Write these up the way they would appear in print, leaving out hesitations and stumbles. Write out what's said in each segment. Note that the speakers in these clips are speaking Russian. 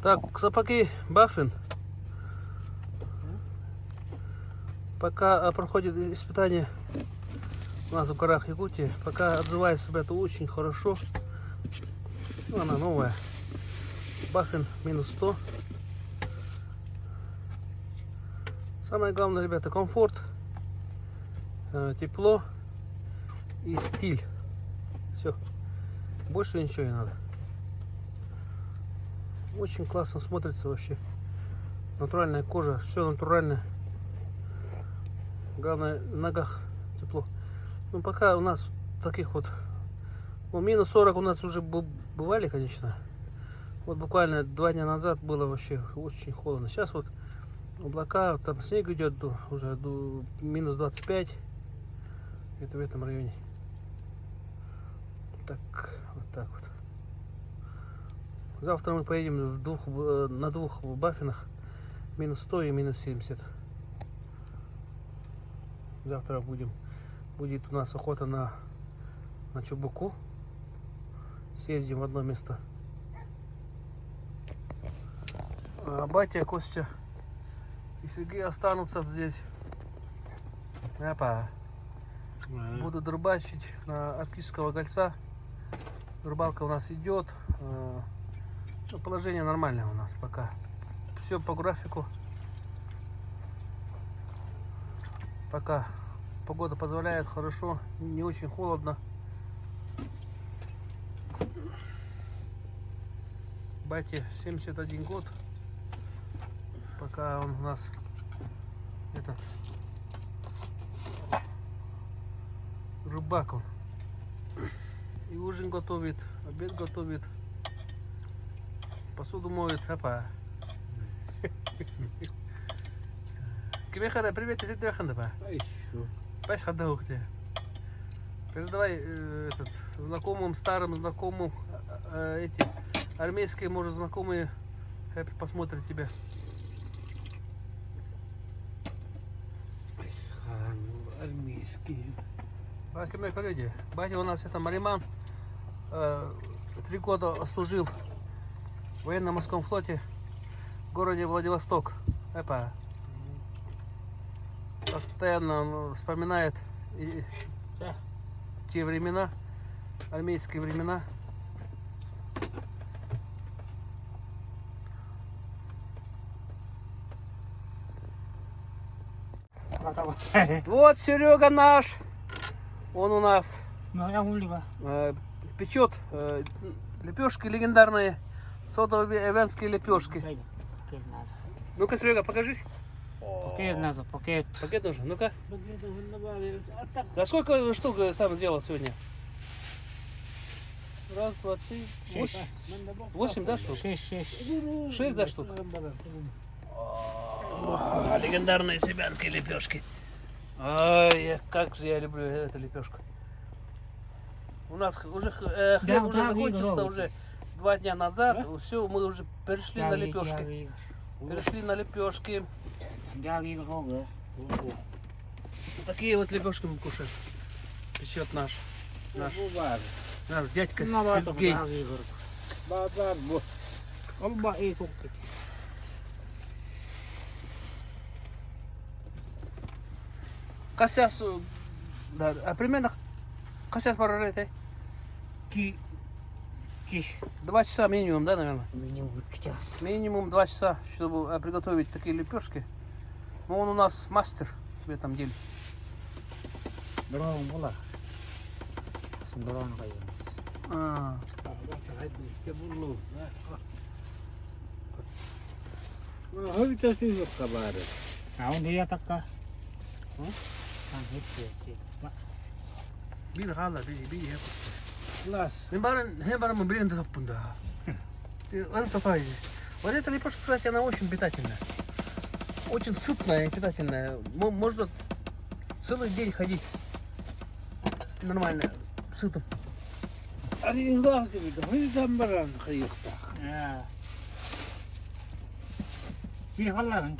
Так, сапоги Baffin. Пока проходит испытание у нас в горах Якутии, пока отзывает себя это очень хорошо. Ну, она новая. Baffin минус 100. Самое главное, ребята, комфорт, тепло и стиль. Все. Больше ничего не надо. Очень классно смотрится вообще. Натуральная кожа, все натуральное. Главное, в ногах тепло. Ну, пока у нас таких вот... Ну, минус 40 у нас уже бывали, конечно. Вот буквально 2 дня назад было вообще очень холодно. Сейчас вот облака, там снег идет уже до минус 25. Это в этом районе. Так, вот так вот. Завтра мы поедем на двух баффинах. Минус 100 и минус 70. Завтра будет у нас охота на чубуку. Съездим в одно место. А батя, Костя и Сергей останутся здесь. Опа. Будут рыбачить на арктического гольца. Рыбалка у нас идет. Положение нормальное у нас пока. Все по графику. Пока погода позволяет, хорошо, не очень холодно. Бате 71 год. Пока он у нас этот рыбак он. И ужин готовит, обед готовит, посуду моет. Опа. Кибехада, привет, ты Кибехада, па? Пойс хада ухте. Передавай этот знакомым, старым знакомым, эти армейские, может, знакомые посмотрят тебя. Армейские. Бакиме коллеги, батя у нас это мариман, 3 года служил в военно-морском флоте в городе Владивосток. Эпа. Постоянно вспоминает те времена, армейские времена. Вот Серега наш, он у нас печет лепешки легендарные, содовые эвенские лепешки. Ну-ка, Серега, покажись. Пакет надо, пакет. Пакет нужен, ну-ка. За сколько штук сам сделал сегодня? Раз, два, три, 8, да, штук? 6, да, штук? Легендарные сибянские лепешки. Ой, как же я люблю эту лепешку. У нас уже хлеб уже закончился уже 2 дня назад. Все, мы уже перешли на лепешки. Перешли на лепешки. Такие вот лепешки мы кушаем. Печет наш дядька Сергей. Сейчас, да, а примерно сейчас пора рейта? 2 часа минимум, да, наверное? Минимум час. Минимум 2 часа, чтобы приготовить такие лепешки. Ну, он у нас мастер в этом деле. Дрон была. Дрон боялся. А, А он dia takka. бир хала, бир хала. Хембарам мы блин топунда. Он топай. Вот эта лепешка, кстати, она очень питательная. Очень сытная и питательная. Можно целый день ходить нормально, сытым. Đi khá là hả?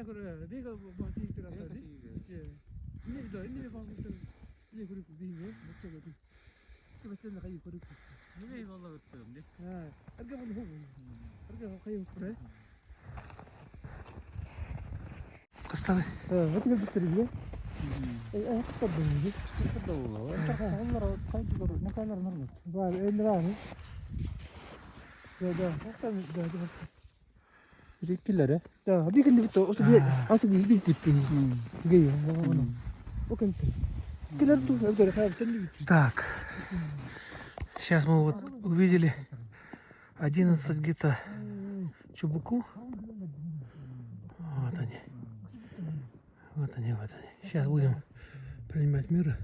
맞다 그래. 내가 뭐 뒤들었다지. 예. 인디비도 방부터 이제 그리고 비네 못 저거지. 그 같은 가이 그리고. 이게 이걸로 그랬는데. 아, 아까 보는 거. 아까 가이 그래. Поставь. 어떻게 붙들이지? 또 뭐지? 또 오늘 타이트로 나가는 거. 와, 애들아니. 야, 약간 이리 필러래? 야, 비 근데 또 어떻게 아서 비비 붙지? 그게요. 오케이. 그래도 여기서 가야 되는 Так. Сейчас мы вот увидели 11 где-то чубуку. Вот они. Вот они, вот они. Сейчас будем принимать меры.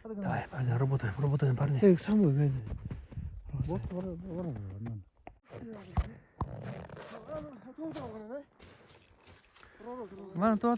Давай, парни, работаем, работаем, парни. 그 사무 왜? 뭐 뭐라 Ладно, то.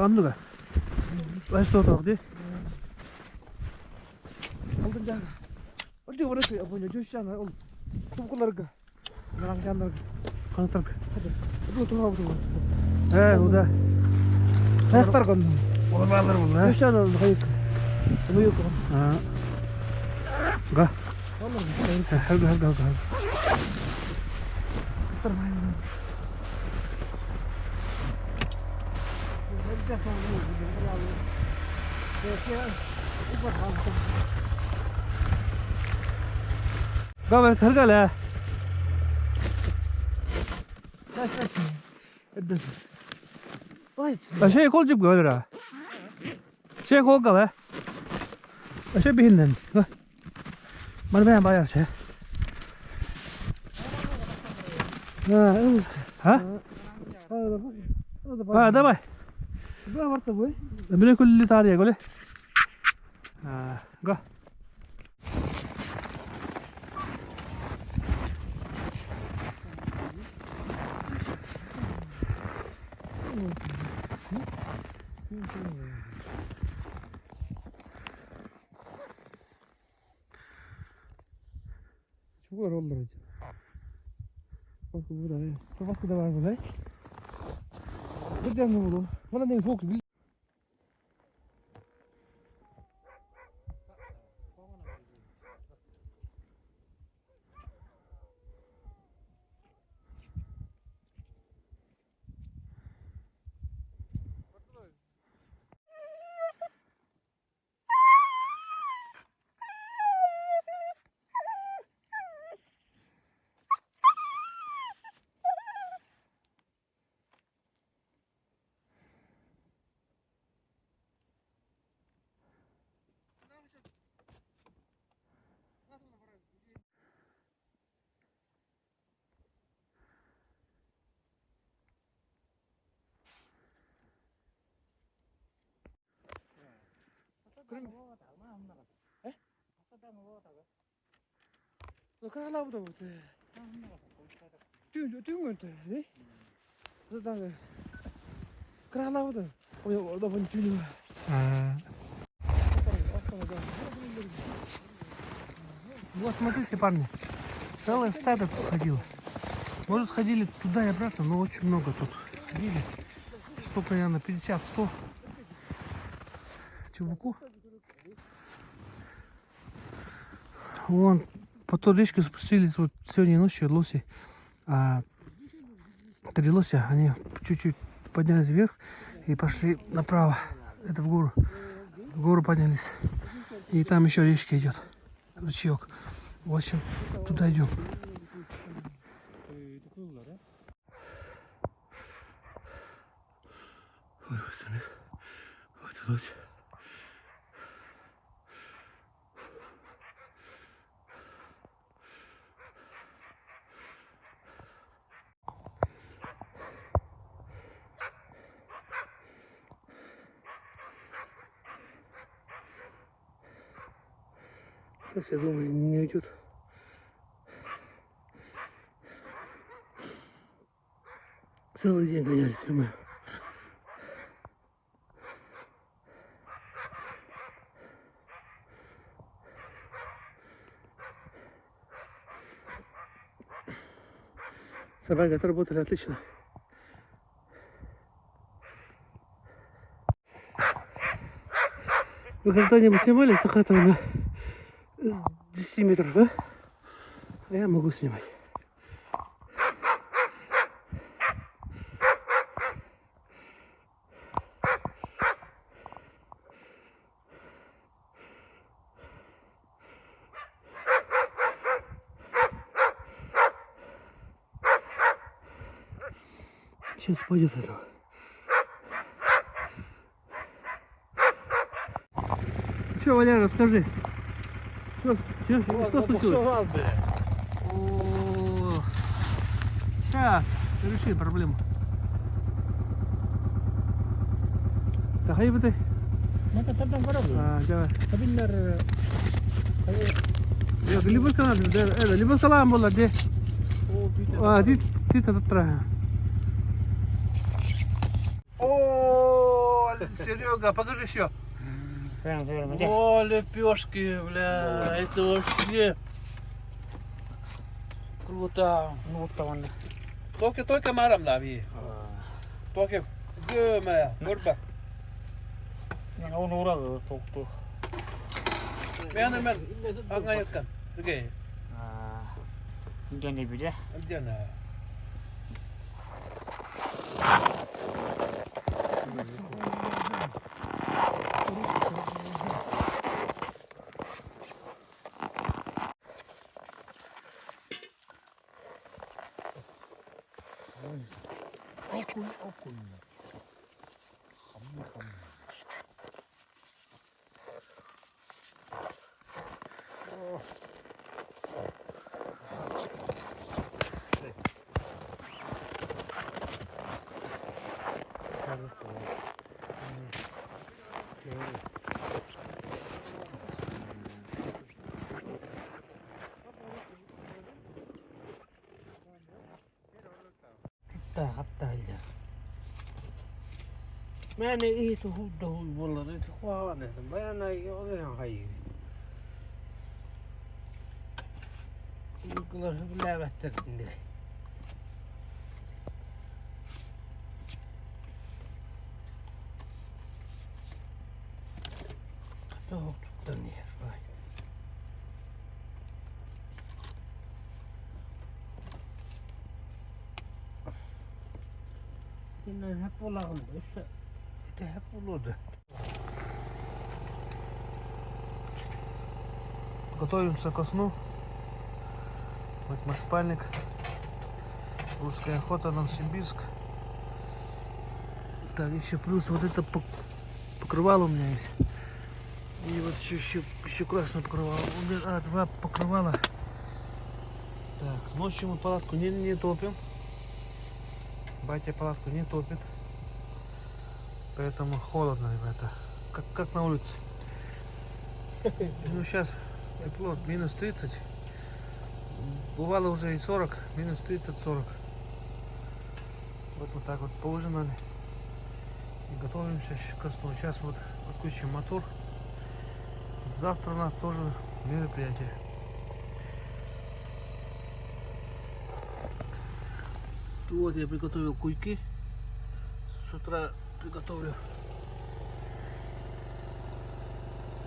감독아. 맛있어 어디? aldım 어디 버렸어요? 아버님 주시잖아. 톱걸lar가. 나랑 잔다. Контрак. 이거 돌아오고. Куда? Таяқтар қанды. Олар бұл, 주시잖아. 가이크. 뭐 이거. Га. Га. 가 왜 घर गया Şey kol cip gördü. Şey kol kal. Şey bihinden. Bana ben bayar şey. Ha? Ha, давай. Bile kulli tarihe gole. Ha, go. Çok var olur hocam. Bak bu da ya. Başka da var mı lan? Bu da mı bu? Bana ne çok bil. Kırala bu da bu. Tüm gördü. Ne? Zaten kırala bu da. Orada bunu tüm. Вот смотрите, парни, целое стадо тут ходило. Может, ходили туда и обратно, но очень много тут ходили. Штук, наверное, 50-100 чубуку. Вон, по той речке спустились вот сегодня ночью лоси. А 3 лося, они чуть-чуть поднялись вверх и пошли направо. Это в гору. В гору поднялись. И там еще речка идет. Ручеек. В общем, туда идем. Ой, пацаны. Вот тут. Сейчас, я думаю, не уйдет. Целый день гонялись мы. Собаки отработали отлично. Вы когда-нибудь снимали Сахатова на 10 метров, да? А я могу снимать. Сейчас пойдет это. Че, Валя, расскажи. Что случилось? Сейчас решим проблему. Так, хай бы ты. Давай. Либо канал, либо салам была, где? Ты тра. О, Серега, покажи еще. О, лепешки, бля, это вообще круто. Только марам лави. Только гөмэ, горба. Men angayatkan. Okay. Diyan ibig ya. Diyan na. окунь. Tää hattaa ja. Mä en ei huudda mulla nyt huoneessa. Mä en ei ole ihan hajiri. Kyllä se lävähtää niille. Kato tänne vai. Sinne häppola on tässä. Mitä häppoloda? Готовимся ко сну. Вот мой спальник. Русская охота, Новосибирск. Так, еще плюс вот это покрывало у меня есть. И вот еще красное покрывало. Два покрывала. Так, ночью мы палатку не топим. Батя палатку не топит. Поэтому холодно, ребята. Как на улице. Ну сейчас тепло, минус 30. Бывало уже и 40, минус 30-40. Вот так вот поужинали. И готовимся ко сну. Сейчас вот отключим мотор. Завтра у нас тоже мероприятие. Вот я приготовил куйки. С утра приготовлю.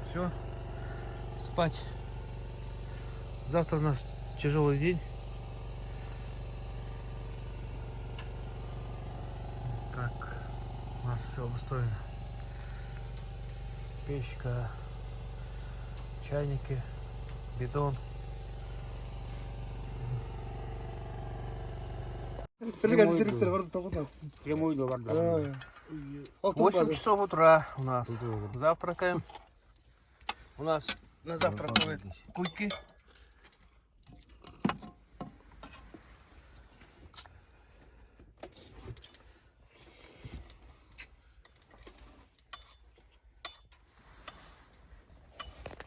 Все. Спать. Завтра у нас тяжелый день. Так. У нас все обустроено. Печка. Чайники. Бетон. Бригада директора варды табылды. Прямой до варда. 8 часов утра у нас. Завтракаем. У нас на завтрак будет куйки.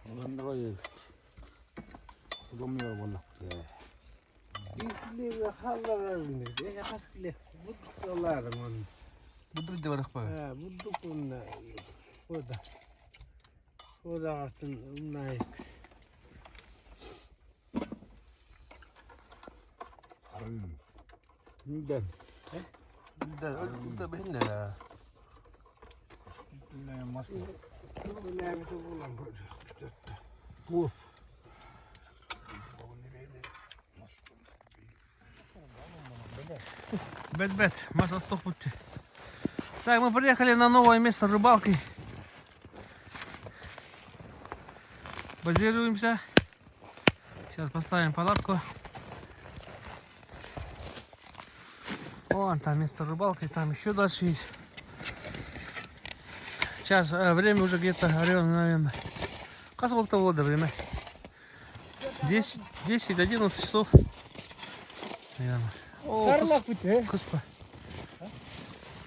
Давай. Думаю, вон. Bizli hallarlarını ya hasle buduklar man. Buduk diyorlar bak. Ha buduk onlar. Oda. Oda atın onlar. Neden? Da behinde la. Ne masum. Ne bir bulan böyle. Uf. Бет-бет, масса 100 пути. Так, мы приехали на новое место рыбалки. Базируемся. Сейчас поставим палатку. Вон там место рыбалки, там еще дальше есть. Сейчас время уже где-то, наверное. Как было-то вода время? 10-11 часов. Наверное. Карлак бите. Куспа.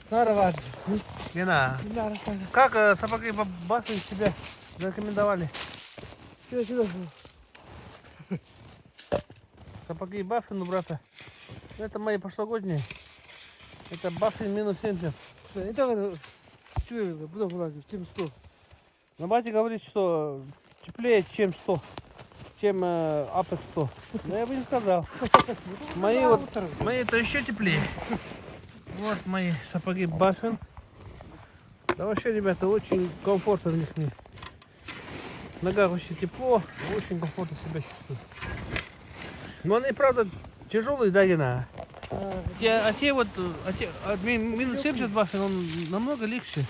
Нарват. Гена, как сапоги Баффин себя зарекомендовали? Сюда. Сапоги Баффину, брата. Это мои прошлогодние. Это Баффин минус 70. Это чуевка, буду влазить, чем 100. Но батя говорит, что теплее, чем 100. Чем Apex 100. Но я бы не сказал. Мои это еще теплее. Вот мои сапоги Баффин. Да вообще, ребята, очень комфортно в них мне. В ногах вообще тепло, очень комфортно себя чувствую. Но они, правда, тяжелые, да, Гена? Минус 70 Баффин, он намного легче.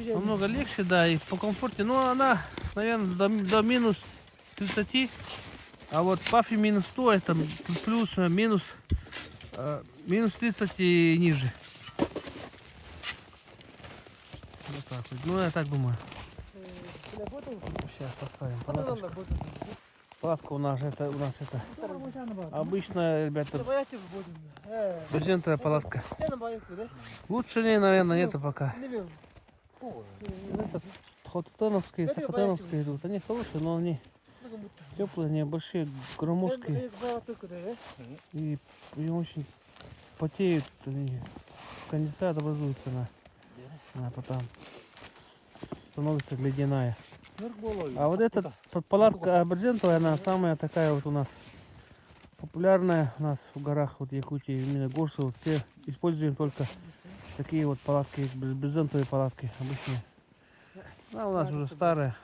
Намного легче, да, и по комфорте. Но она, наверное, до минус 30. А вот Баффи минус 100, это плюс, минус 30 и ниже. Вот так вот. Ну, я так думаю. Телефон Сейчас поставим Потом палаточку. надо будет. Палатка у нас это Sonra boşandı bak. обычная, ребята, Боятся будем. брезентовая палатка. Я на боятся, да? Лучше не, наверное, нету пока. Не вижу. Это хотутеновские, сахотеновские идут. Они хорошие, но они теплые, они большие, громоздкие. И очень потеют, они, конденсат образуется она потом становится ледяная. А вот эта палатка брезентовая, она самая такая вот у нас популярная у нас в горах, вот Якутии, именно горцы, вот все используем только такие вот палатки, брезентовые палатки обычные. А у нас уже старая,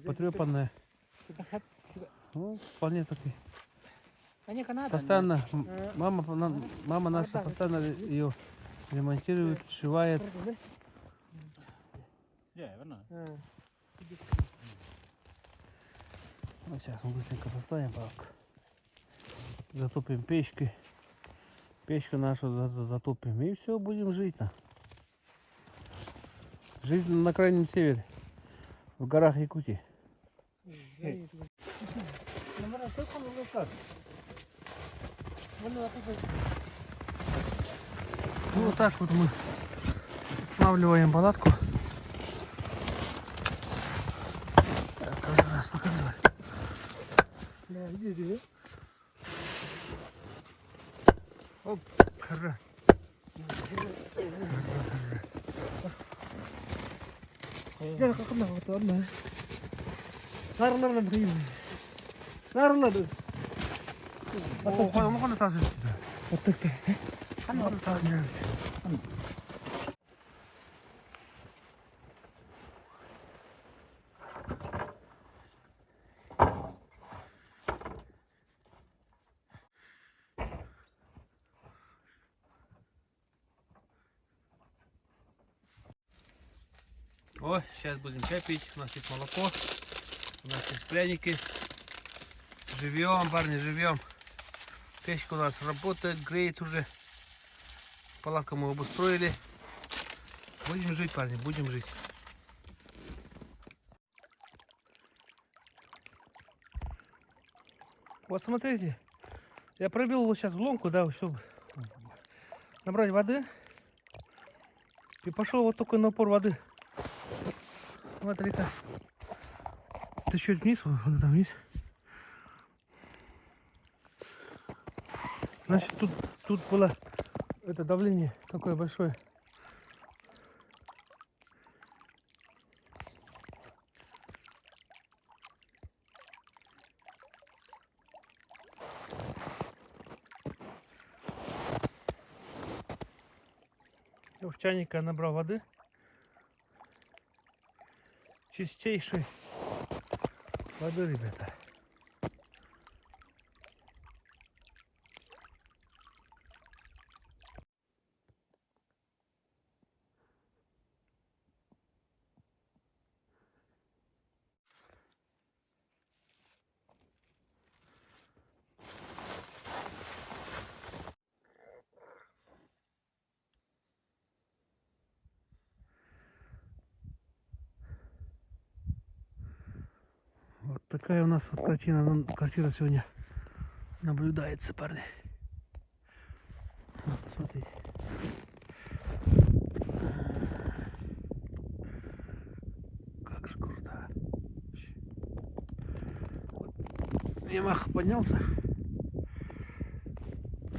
потрепанная. Ну, вполне такие. Они канаты. Постоянно мама наша постоянно ее ремонтирует, сшивает. Ну, сейчас мы быстренько поставим палатку. Затопим печкой. Печку нашу затопим. И все, будем жить. Жизнь на крайнем севере. В горах Якутии. Ну, вот так вот мы устанавливаем палатку. Так, каждый раз показывай. Оп, хара. Jangan kau kena waktu apa? Narlar nak beri. Narlar tu. О, можно так же? Betul tu. Можно так же. Ой, сейчас будем чай пить. У нас есть молоко, у нас есть пряники. Живем, парни, живем. Печка у нас работает, греет уже. Палатку мы обустроили. Будем жить, парни, будем жить. Вот смотрите, я пробил вот сейчас в ломку, да, чтобы набрать воды. И пошел вот такой напор воды. Смотри-ка. Течет вниз, вот там вниз. Значит, тут было это давление такое большое. В чайник я набрал воды. Чистейшей воды, ребята. Вот такая у нас вот картина сегодня наблюдается, парни. Вот, посмотрите. Как же круто. Ямах поднялся,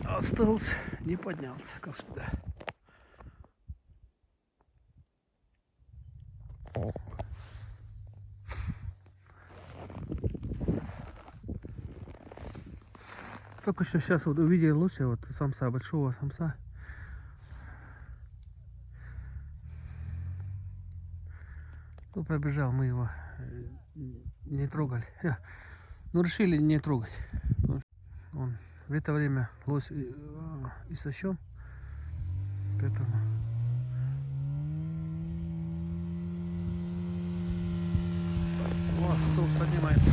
остался, не поднялся, как всегда. Только что сейчас вот увидел лося, вот самца, большого самца. Ну, пробежал, мы его не трогали. Ну, решили не трогать. Он в это время лось истощен. Поэтому... О, стул поднимается.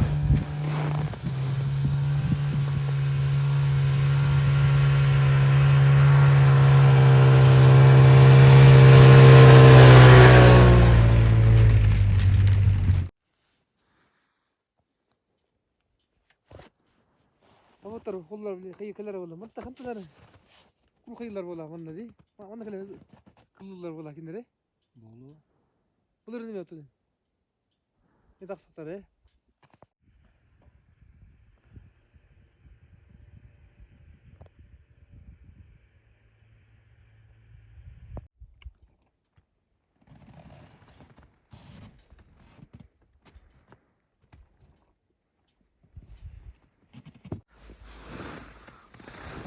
Amatar kollar bile kıyıklar bola. Matta kantalar. Kul kıyılar bola manna di. Manna kıyılar kıllar bola kindere. Болу. Bular ne yaptı? Ne taksaklar he?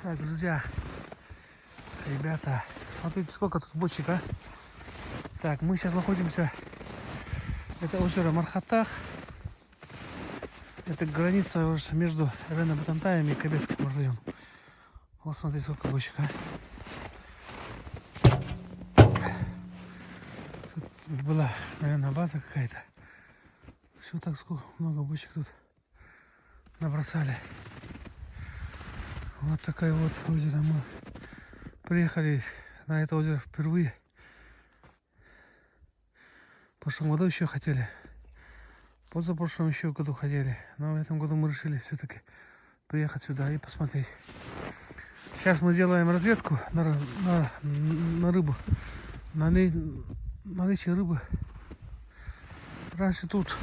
Так, друзья, ребята, смотрите, сколько тут бочек, а. Так, мы сейчас находимся, это озеро Мархатах. Это граница уже между Рено-Бутантаем и Кобельским районом. Вот смотрите, сколько бочек, а. Тут была, наверное, база какая-то. Все так сколько, много бочек тут набросали. Вот такая вот озеро. Мы приехали на это озеро впервые. В прошлом году еще хотели. Позапрошлом еще году хотели. Но в этом году мы решили все-таки приехать сюда и посмотреть. Сейчас мы сделаем разведку на рыбу. На наличие рыбы. Раньше тут,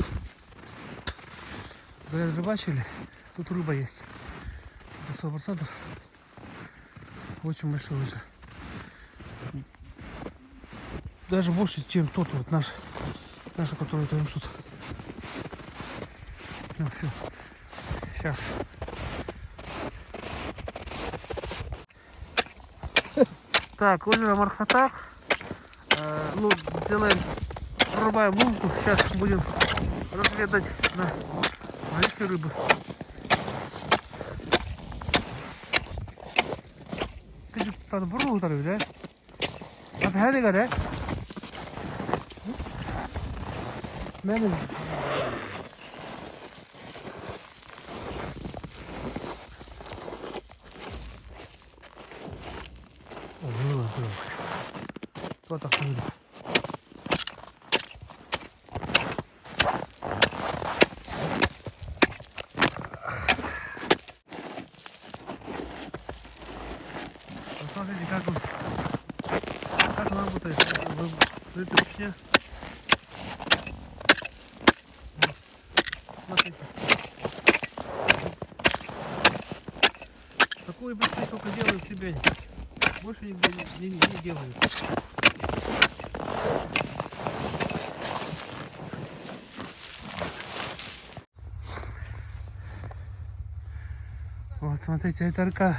говорят, рыбачили. Тут рыба есть. Это 100%. Очень большой озеро. Даже больше, чем тот вот наш, который там тут. Ну все. Сейчас. Так, озеро Мархатах. Ну, делаем, прорубаем лунку. Сейчас будем разведать на наличие рыбы. Tadı burnu kurtarıyor bile. Bak hadi gare. Benim. Oluyor lan. Bu da takılıyor. Смотрите, как работает в этой ручне. Смотрите. Такое быстрее только делают в себе. Больше нигде не делают. Вот, смотрите, это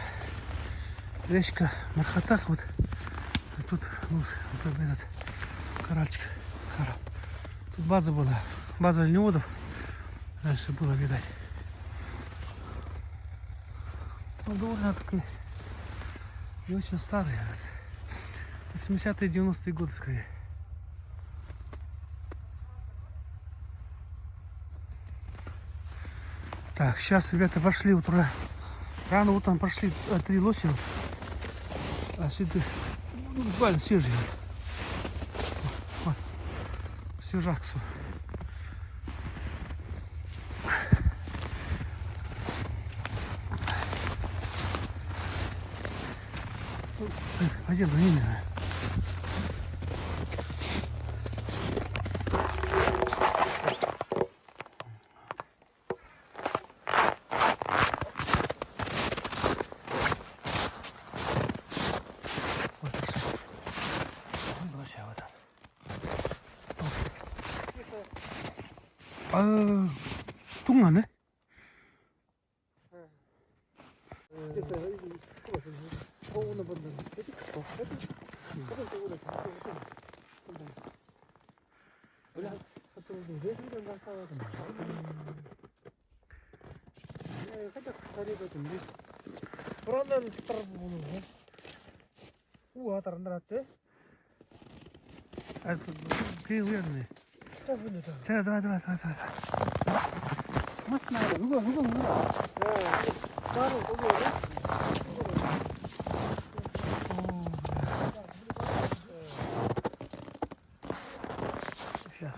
речка Мархатах. Вот. И тут ну, этот коральчик. Тут база была. База льневодов. Раньше было видать. Ну, довольно таки не очень старые. 80-е, 90-е годы скорее. Так, сейчас ребята пошли утро. Рано утром прошли 3 лося. А сюда ну, буквально свежие. Вот. Свежак все. Пойдем за ними. 뚱하네? Buranın tarafı bunu. Uha tarafından attı. 그게 우연네. Tarafını da. 자, давай. Масна, 누가. Tarafı oluyor. Сейчас.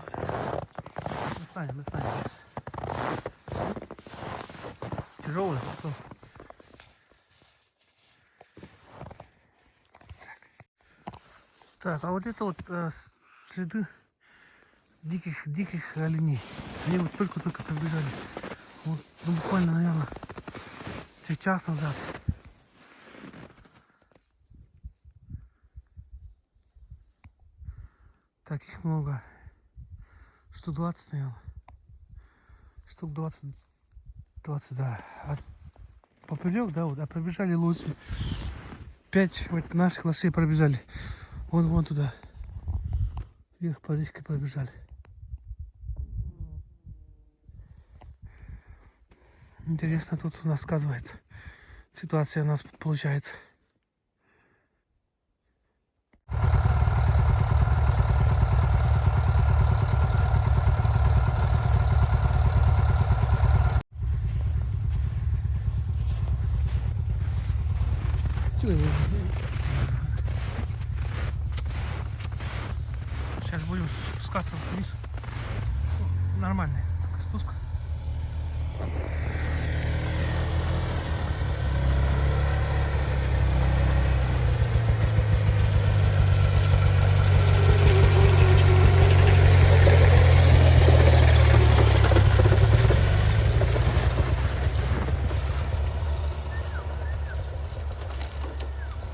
Мы станем. Тяжелый. Так, а вот это вот следы диких оленей. Они вот только-только пробежали. Вот, ну, буквально, наверное, час назад. Так, их много. Штук 20, наверное. Штук 20, да. А поперек, да, вот, а пробежали лучше. 5 вот наших лошей пробежали. Вон туда. Вверх по речке пробежали. Интересно, тут у нас сказывается. Ситуация у нас получается. Сейчас будем спускаться вниз. Нормальный спуск.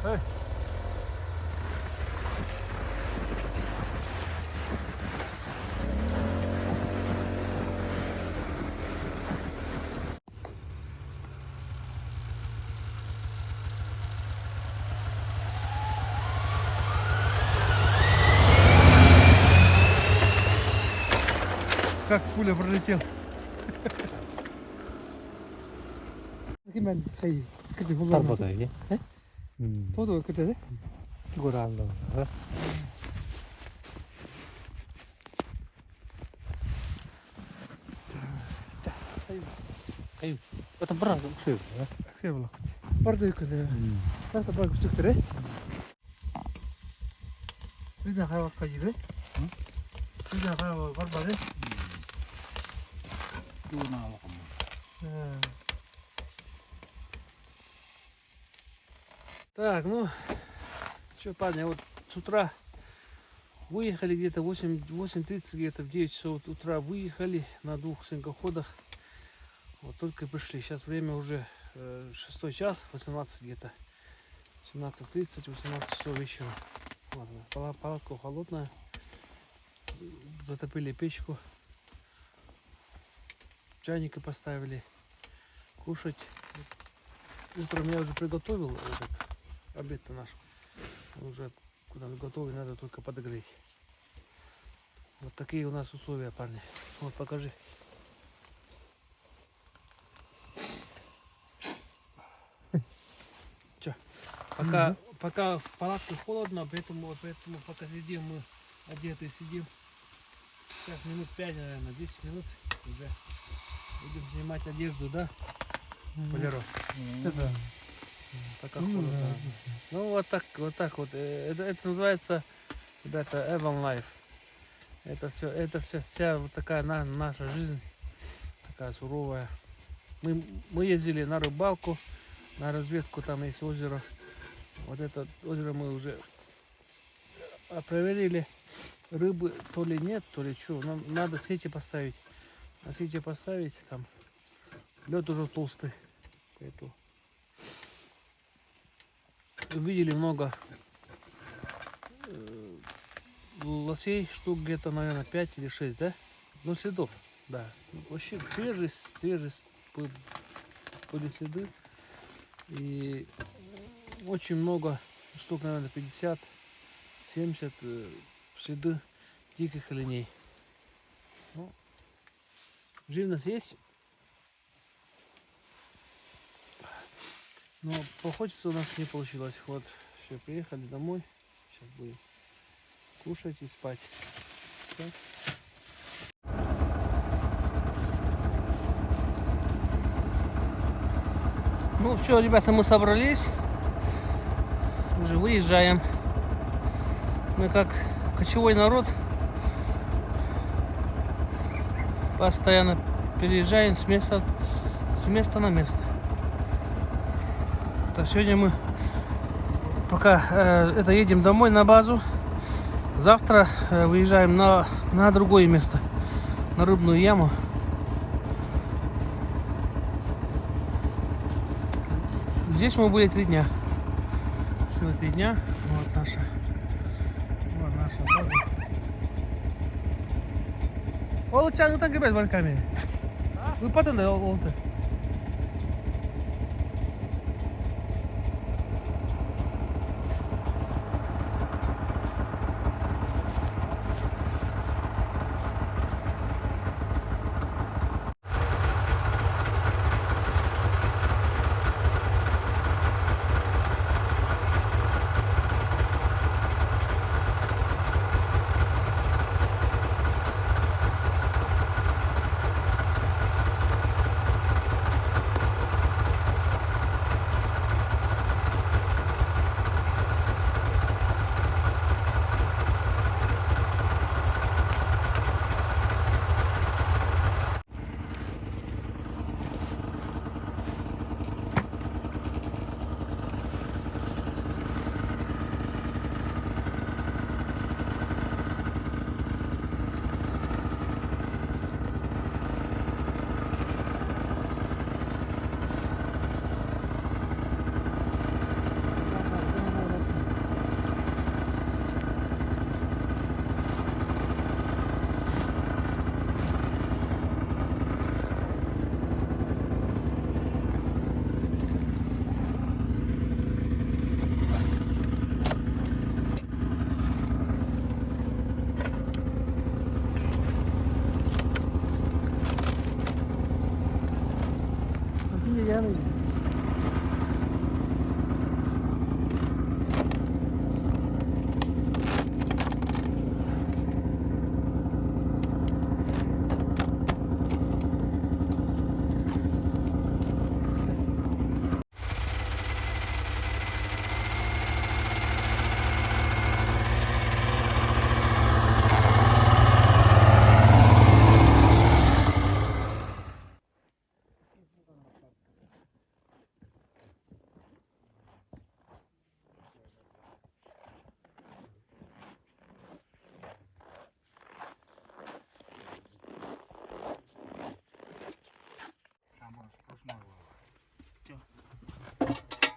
Эй. Как пуля пролетел. 그만 사이 그때 딸보다 이게? 에? 보도 그때 이걸 안 넣어. Kayu. Itu berat sih. Хлеб было. 빠르다 그때 빠르다 빠르고 쭉 그래 그냥 가야 가지래 그냥 가야 barbar해 Так, ну, что, парни, вот с утра выехали где-то 8:30, где-то в 9 часов утра выехали на 2 снегоходах. Вот только пришли. Сейчас время уже 6 час, 18 где-то. 17:30, 18 часов вечера. Вот, палатка холодная. Затопили печку. Чайники поставили. Кушать. Утром я уже приготовил этот обед-то наш. Уже куда готовый, надо только подогреть. Вот такие у нас условия, парни. Вот покажи. Че? Пока в палатке холодно, поэтому пока сидим, мы одетые сидим. Сейчас минут 5, наверное, 10 минут уже будем снимать одежду, да? Валеров? Да. Пока холодно. Ну вот так вот. Это называется, ребята, Evan Life. Это все вся вот такая наша жизнь, такая суровая. Мы ездили на рыбалку, на разведку, там есть озеро. Вот это озеро мы уже проверили. Рыбы то ли нет, то ли что. Нам надо сети поставить. А сети поставить, там лед уже толстый. Поэтому увидели много лосей, штук где-то, наверное, 5 или 6, да? Ну, следов, да. Вообще свежие были следы. И очень много, штук, наверное, 50, 70 следы диких оленей. Ну, живность есть. Но поохотиться у нас не получилось. Вот, все, приехали домой. Сейчас будем кушать и спать. Все. Ну все, ребята, мы собрались. Уже выезжаем. Мы как кочевой народ. Постоянно переезжаем с места на место. Так, сегодня мы пока едем домой на базу. Завтра выезжаем на другое место, на рыбную яму. Здесь мы были 3 дня. Всего 3 дня. Вот наша база. Ол чаңы так кебет вальками. Вы потом да олты.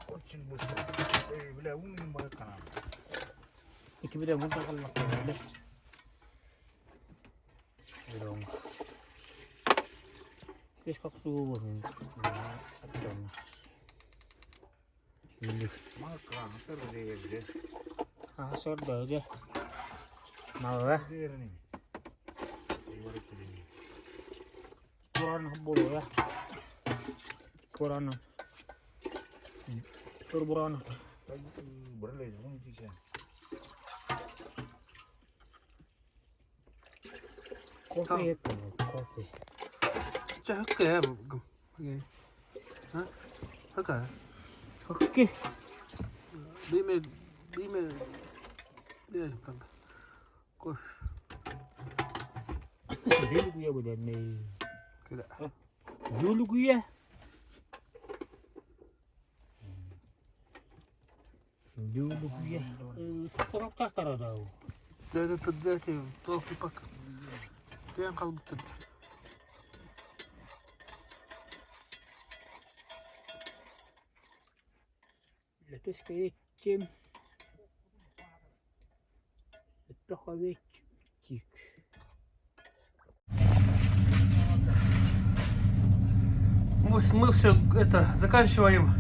Очень быстро. Эй, бля, умный мой канал. Iki bida mun takal makka deh. Dong. Wis kok suwo nih. Dong. Ini Makra, terus dia. asor dah aja. Mau lah. Dia nih. Ibarat ini. Kurang bolu ya. Kurang. Turburan. Berlai, mau sih. Kopi itu, kopi. 자, 흑게 이게. 어? 할까? Oke. 비메 내가 좀 간다. 고. Dulu gue ya udah nih. 그래. Dulu gue ya. Dulu gue ya. Kurang tas taruh tahu. 내가 또 빡. 그냥 가도 돼. Lepas kayak cem. Lepas kayak cik. Мы все это заканчиваем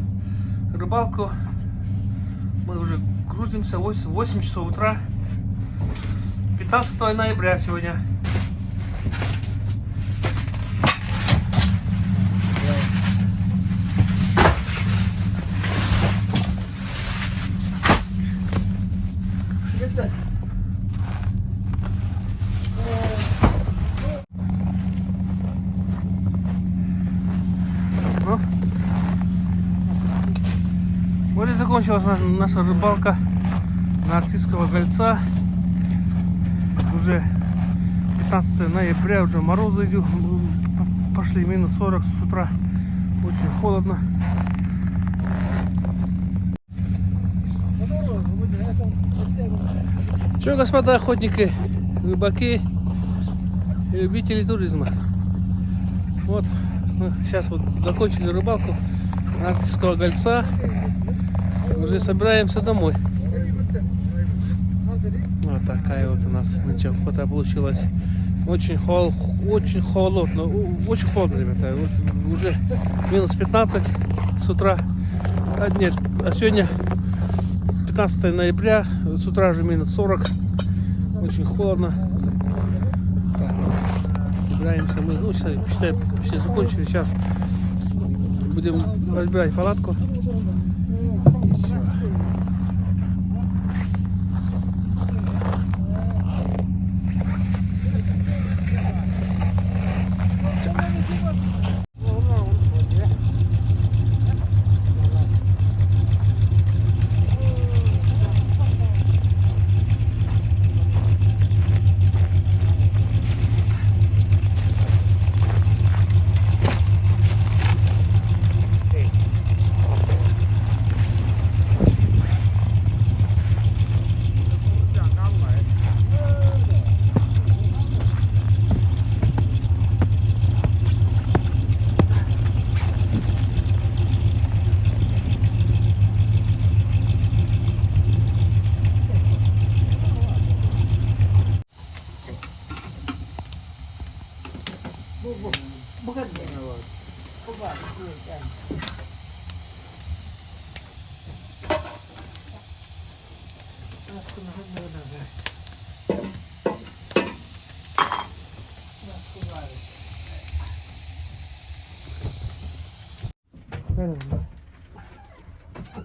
рыбалку. Мы уже грузимся 8 часов утра. 15 ноября сегодня. Вот и закончилась наша рыбалка на арктического гольца. Уже 15 ноября, уже морозы идут, пошли минус 40 с утра. Очень холодно. 저도 그분들 해서 어때 Что, господа охотники, рыбаки и любители туризма. Вот, мы сейчас вот закончили рыбалку арктического гольца. Уже собираемся домой. Вот такая вот у нас охота получилась. Очень холодно, очень холодно, ребята. Вот уже минус 15 с утра. Нет, а сегодня 15 ноября, с утра уже минус 40. Очень холодно. Так, вот. Собираемся мы, ну, считай, все закончили. Сейчас будем разбирать палатку. И все.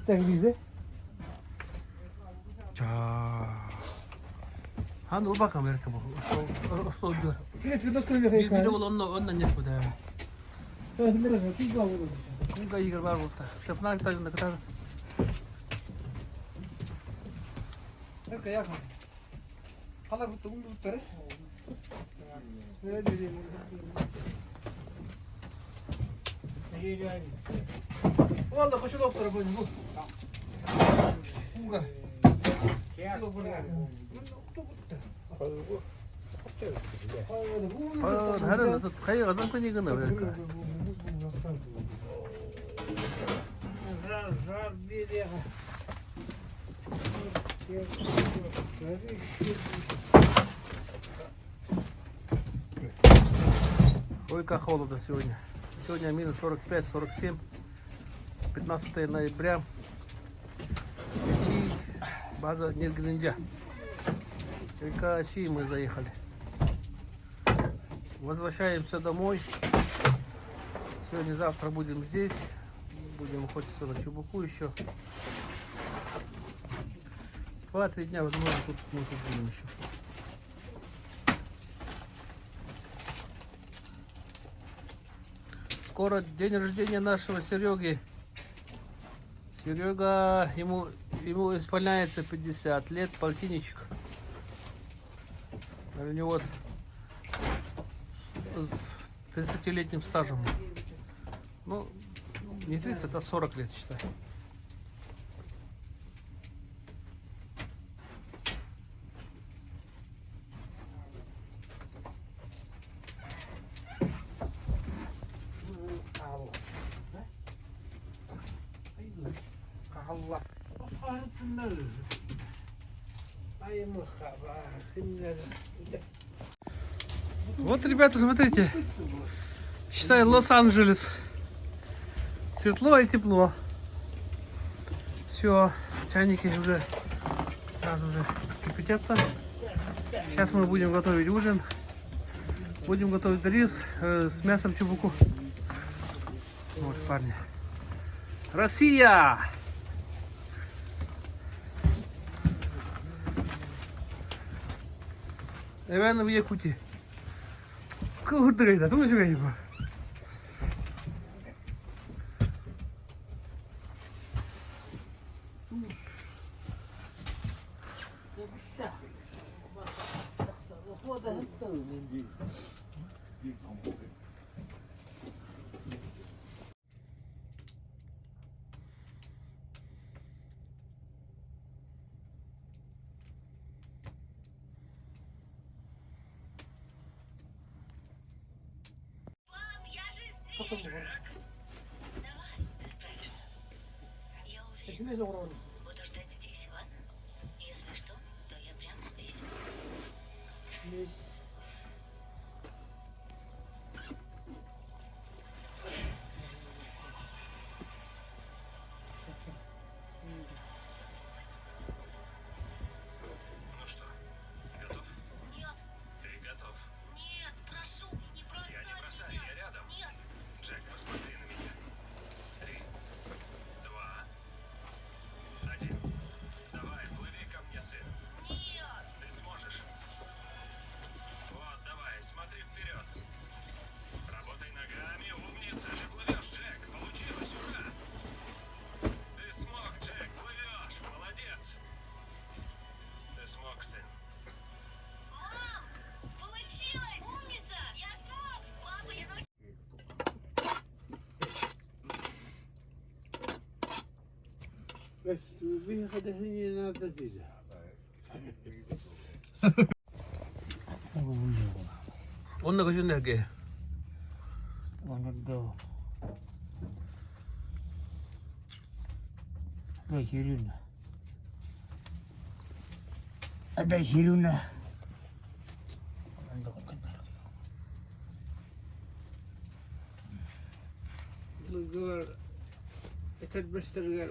Так, видите? 자, 한 우박하면 이렇게 뭐, 어서 Крест видосконы вехай bir ol ondan yapmadı. Смотри, ты главу. Kunga yigar var burada. Şapnak tacında kadar. Erka yakma. Halar buttu, bunu buttu. Vallahi koşu doktora koyun bu. Kunga. 다른 어서 가야 가서 큰 이거는 왜 그럴까? Ой, как холодно сегодня. Сегодня минус 45-47. 15 ноября. Ачи, база Ниргнинджа. Река Ачи мы заехали. Возвращаемся домой. Сегодня-завтра будем здесь. Будем охотиться на чубуку еще. 2-3 дня, возможно, мы тут будем еще. Скоро день рождения нашего Сереги. Серега, ему исполняется 50 лет, полтинничек. У него с 30-летним стажем. Ну, не 30, а 40 лет, считай. Вот, ребята, смотрите. Считай, Лос-Анджелес. Светло и тепло. Все, чайники уже сразу же кипятятся. Сейчас мы будем готовить ужин. Будем готовить рис с мясом чубуку. Вот, парни. Россия! Наверное, в Якутии. Куда это? Тут же его. Потом говорю. Давай, ты справишься. Я уверена. Тебе говорю. Буду ждать здесь, ладно? Если что, то я прямо здесь. Здесь. Ну что, готов? Нет, Ты готов? нет, прошу, не бросай. Я не бросаю, я рядом. Нет. Джек, посмотри на меня. 3, 2, 1. Давай, плыви ко мне, сын. Нет. Ты сможешь. Вот, давай, смотри вперед. Работай ногами, умница. Ты плывешь, Джек. Получилось, ура. Ты смог, Джек, плывешь. Молодец. Ты смог, сын. Мам, получилось. Умница. Я смог. Папа, я научилась. выхода не надо здесь. 오늘 그 준비할게. 오늘도 너 싫으나? 나 싫으나? 안 먹었구나. Говор, этот быстрый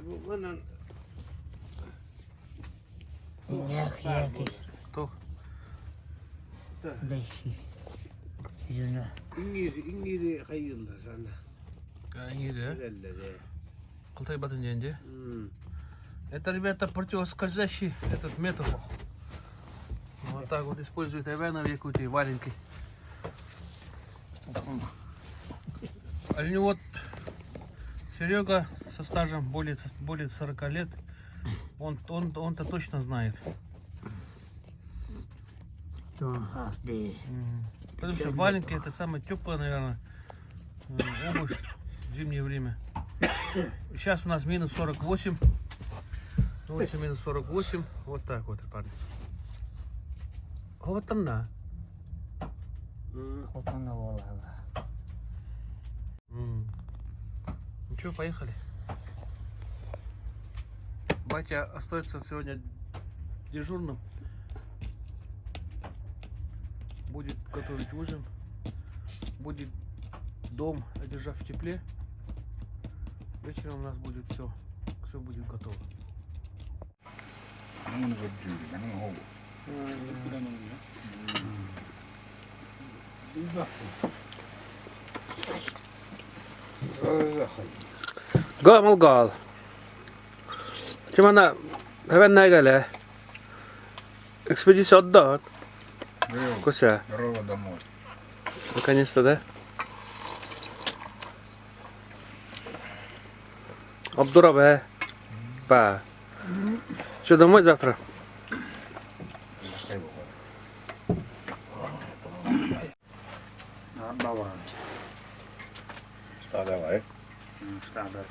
он 이야기. 또 나 싫으나? İngiliz hayırlar sana. 아니래. Herhalde. Колтай батон деньги. Это, ребята, противоскользящий этот метод. Вот так вот используют Ивана в Якутии, валенки. А у него вот Серега со стажем более 40 лет, он-то точно знает. 네. Потому что валенки это самое теплое, наверное, обувь в зимнее время. Сейчас у нас минус 48. Улица минус 48. Вот так вот, парни. Вот там да. 호탕 올라가. Ну что, поехали. Батя остается сегодня дежурным. Будет готовить ужин. Будет дом одержав в тепле. Вечером у нас будет все будет готово. 나는 그 줄이 나는 하고. Gamal gal. Cuma nak hewan naik le. Ekspedisi отдохнут. 그래요. Кося, Здорово домой. наконец-то, да? Абдурабе. Ба. Что, домой завтра? Пускай бывает. 나와. Давай. 스타다.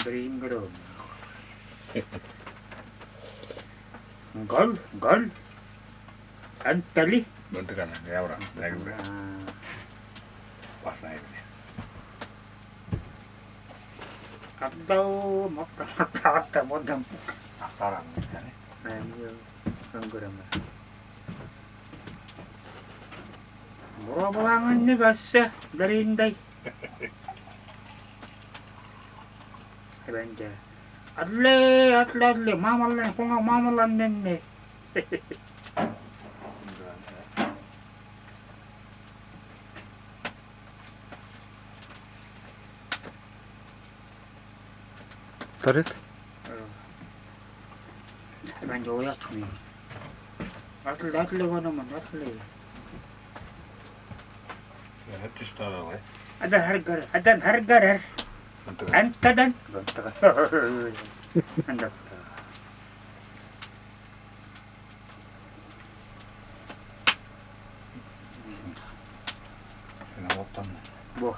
드링그로. 걸. 안달리. Bentukkan ya orang. Lagi bre. Pas naik ini. 아까워 먹다 못함. Akarang kan. 아니요. 안 그러면. 물어보랑은 네가서 내린다. 그런데 알레 마말라 홍아 마말라 냈네. Тарит? 그런데 오야투니. 알레 거는 알레. Ya, itu setahu ya. 아단 hargar. Bentukkan. 안타단. 안다. Kena otan. 뭐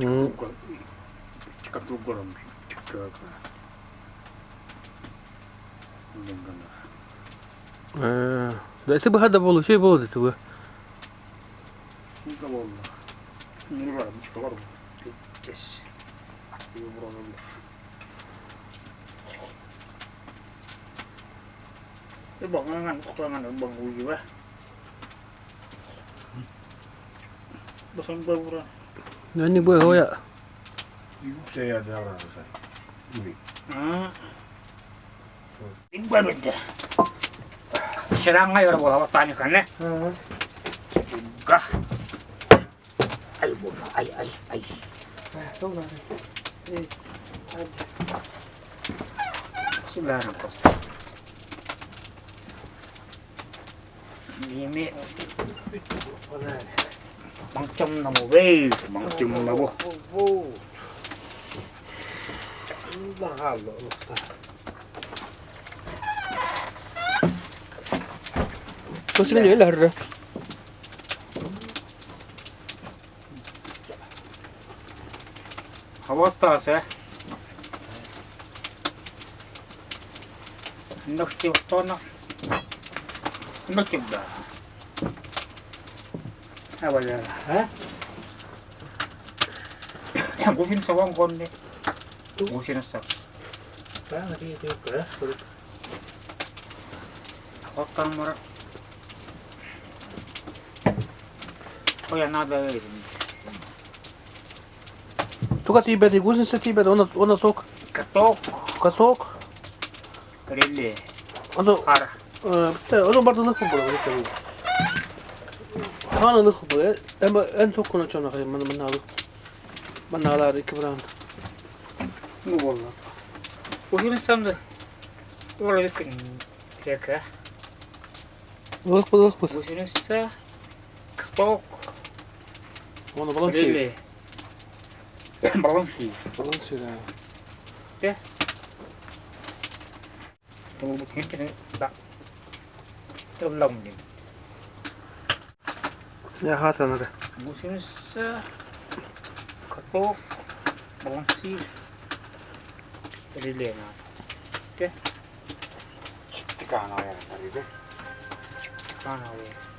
응. 그거 지금 누구랑 그거 있는 거나. Да если бы гада получил, было бы. Doğru. Kes. Bir buranın. Cái bọn nó ăn con ăn bằng mùi gì quá. Bớt xong bơ ra. Ne bu hoya. Yükseğe davranırsa. Gibi. À. Tính bơ bình thường. Sẽ đang ngay ở bộ toàn như thế này. Cả. Ai bộ ai. Dobra. Xin là làm tốt. Ini Mang trong là một bê, mang chung là bộ. Có xin nhớ là rồi. Hava tase. Nước chịu to nó. Nước chịu đó. À bây giờ hả? Em cũng xin sao con đi. Cũng xin sao. Đó là đi tiêu cửa. Hot tăng mà. Ôi anh nói đây. Только тебе ты гусеница тебе, он ток. Каток. Каток. Крылья. Он Ара. onu bardalık mı bulalım? Hanılık bu. Ama en çok konuşan şey mannalık. Mannalar iki bulan. Ну вот. Уже сам да. Вроде как река. Balık balık bu. Уже са. Каток. Onu balık şey. Крылья. Баланси. Balık şey. Tôi một hết cái đặt trong lòng thì Ne hatanı da. muốn xem sa có tốt balansi Крылья надо. Çıktı kanaya. Hadi de. Канавы.